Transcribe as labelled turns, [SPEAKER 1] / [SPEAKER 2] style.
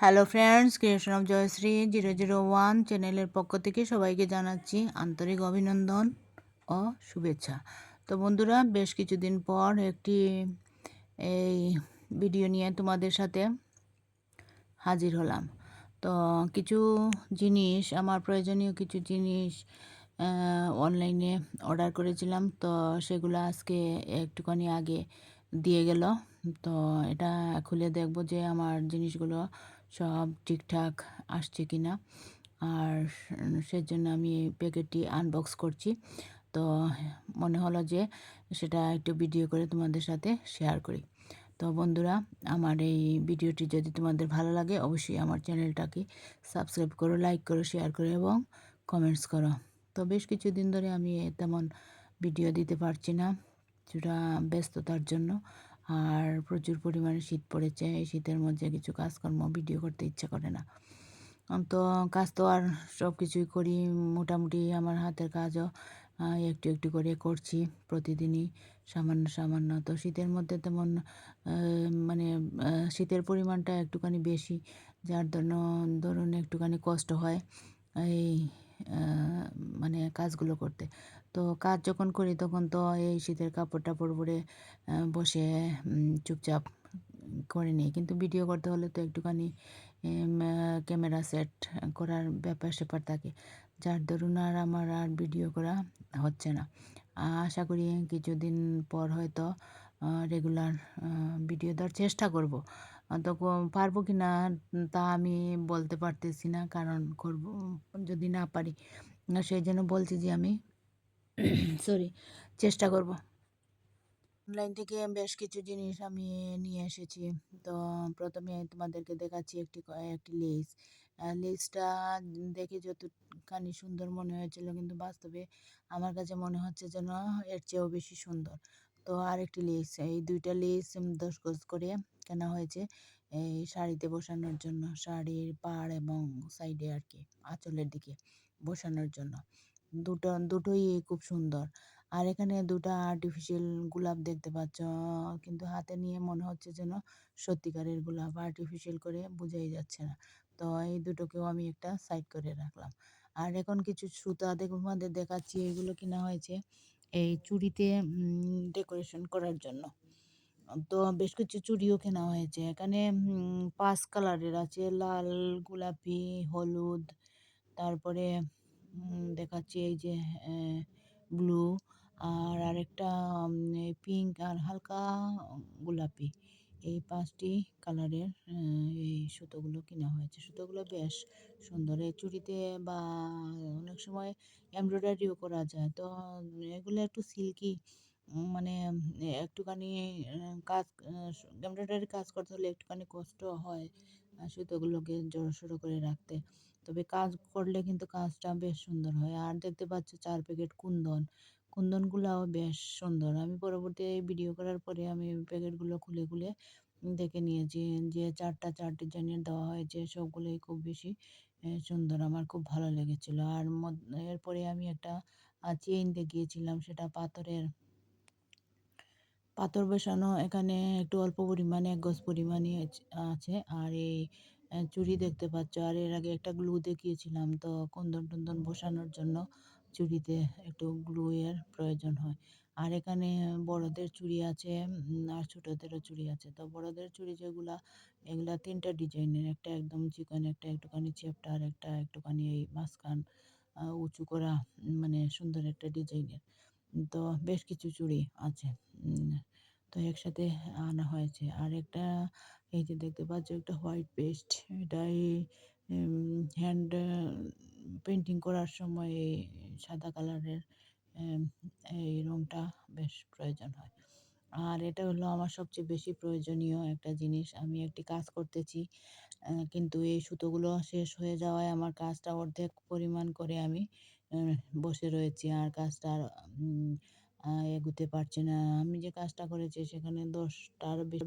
[SPEAKER 1] Hello friends, creation of Joyshree 001 চ্যানেলের পক্ষ থেকে সবাইকে জানাচ্ছি আন্তরিক অভিনন্দন ও শুভেচ্ছা। তো বন্ধুরা, বেশ কিছুদিন পর একটি এই ভিডিও নিয়ে তোমাদের সাথে হাজির হলাম। তো কিছু জিনিস, আমার প্রয়োজনীয় কিছু জিনিস অনলাইনে অর্ডার করেছিলাম, তো সেগুলো আজকে একটুখানি আগে দিয়ে গেল। তো এটা খুলে দেখব যে আমার জিনিসগুলো সব ঠিকঠাক আসছে কি না, আর সেজন্য আমি প্যাকেটটি আনবক্স করছি। তো মনে হলো যে সেটা একটু ভিডিও করে তোমাদের সাথে শেয়ার করি। তো বন্ধুরা, আমার এই ভিডিওটি যদি তোমাদের ভালো লাগে অবশ্যই আমার চ্যানেলটাকে সাবস্ক্রাইব করো, লাইক করো, শেয়ার করো এবং কমেন্টস করো। তো বেশ কিছুদিন ধরে আমি তেমন ভিডিও দিতে পারছি না, সেটা ব্যস্ততার জন্য। আর প্রচুর পরিমাণে শীত পড়েছে, এই শীতের মধ্যে কিছু কাজকর্ম ভিডিও করতে ইচ্ছা করে না। তো কাজ তো আর সব কিছুই করি, মোটামুটি আমার হাতের কাজও একটু একটু করে করছি প্রতিদিনই, সামান্য সামান্য। তো শীতের মধ্যে তেমন মানে শীতের পরিমাণটা একটুখানি বেশি, যার ধরুন একটুখানি কষ্ট হয় এই মানে কাজগুলো করতে। তো কাজ যখন করি তখন তো এই শীতের কাপড় টাপড় পরে বসে চুপচাপ করে নিই, কিন্তু ভিডিও করতে হলে তো একটুখানি ক্যামেরা সেট করার ব্যাপার স্যাপার থাকে, যার দরুন আমার আর ভিডিও করা হচ্ছে না। আশা করি কিছুদিন পর হয়তো রেগুলার ভিডিও দেওয়ার চেষ্টা করব। তো পারবো কি না তা আমি বলতে পারতেছি না, কারণ করব যদি না পারি, সেই জন্য বলছি যে আমি সরি, চেষ্টা করব। অনলাইন থেকে বেশ কিছু জিনিস আমি নিয়ে এসেছি। তো প্রথমে তোমাদেরকে দেখাচ্ছি একটি লেস। লেসটা দেখে যতখানি সুন্দর মনে হয়েছিল, কিন্তু বাস্তবে আমার কাছে মনে হচ্ছে যেন এর চেয়েও বেশি সুন্দর। তো আরেকটি লেস, এই দুইটা লেস 10 গজ করে কেনা হয়েছে এই শাড়িতে বসানোর জন্য, শাড়ির পাড় এবং সাইডে আর কি আঁচলের দিকে বসানোর জন্য। দুটোই খুব সুন্দর। আর এখানে দুটো আর্টিফিশিয়াল গোলাপ দেখতে পাচ্ছ, কিন্তু হাতে নিয়ে মনে হচ্ছে যেন সত্যিকারের গোলাপ, আর্টিফিশিয়াল করে বোঝাই যাচ্ছে না। তো এই দুটোকেও আমি একটা সাইড করে রাখলাম। আর এখন কিছু সুতা তোমাদের দেখাচ্ছি, এগুলো কিনা হয়েছে এই চুড়িতে ডেকোরেশন করার জন্য। তো বেশ কিছু চুড়িও কেনা হয়েছে এখানে, 5 কালারের আছে, লাল, গোলাপি, হলুদ, তারপরে দেখাচ্ছি এই যে ব্লু, আর আরেকটা পিঙ্ক আর হালকা গোলাপি। এই 5টি কালারের এই সুতোগুলো কেনা হয়েছে। সুতোগুলো বেশ সুন্দর, এই চুড়িতে বা অনেক সময় এমব্রয়ডারিও করা যায়। তো এগুলো একটু সিল্কি, মানে একটুখানি কাজ, এমব্রয়ডারি কাজ করতে হলে একটুখানি কষ্ট হয় সুতোগুলোকে জড়ো করে রাখতে। তবে কাজ করলে কিন্তু কাজটা বেশ সুন্দর হয়। আর দেখতে পাচ্ছ 4 প্যাকেট কুন্দন। কুন্দনগুলাও বেশ সুন্দর। আমি পরবর্তী ভিডিও করার পরে আমি প্যাকেটগুলো খুলে খুলে দেখে নিয়েছি যে 4 ডিজাইনের দেওয়া হয়েছে, সবগুলোই খুব বেশি সুন্দর। আমার খুব ভালো লেগেছিল। আর এরপরে আমি একটা চেইন দেখিয়েছিলাম, সেটা পাথর বসানো, এখানে একটু অল্প পরিমাণে 1 গজ পরিমাণে আছে। আর এই চুড়ি দেখতে পাচ্ছ। আর এর আগে একটা গ্লু দেখিয়েছিলাম, তো কুন্দন টুন্দন বসানোর জন্য চুড়িতে একটু গ্লু এর প্রয়োজন হয়। আর এখানে বড়দের চুড়ি আছে, আর ছোটদেরও চুড়ি আছে। তো বড়দের চুড়ি যেগুলা, এগুলা 3টা ডিজাইনের, একটা একদম চিকন, একটা একটুখানি চ্যাপ্টা, আর একটা একটুখানি এই মাঝখান উঁচু করা, মানে সুন্দর একটা ডিজাইনের। তো বেশ কিছু চুড়ি আছে, তো একসাথে আনা হয়েছে। আর একটা এই যে দেখতে পাচ্ছ, একটা হোয়াইট পেস্ট, এটা এই হ্যান্ড পেন্টিং করার সময় এই সাদা কালারের এই রঙটা বেশ প্রয়োজন হয়। আর এটা হলো আমার সবচেয়ে বেশি প্রয়োজনীয় একটা জিনিস। আমি একটি কাজ করতেছি, কিন্তু এই সুতোগুলো শেষ হয়ে যাওয়ায় আমার কাজটা অর্ধেক পরিমাণ করে আমি বসে রয়েছি, আর কাজটা আর এগুতে পারছি না। আমি যে কাজটা করেছি সেখানে 10টার বেশি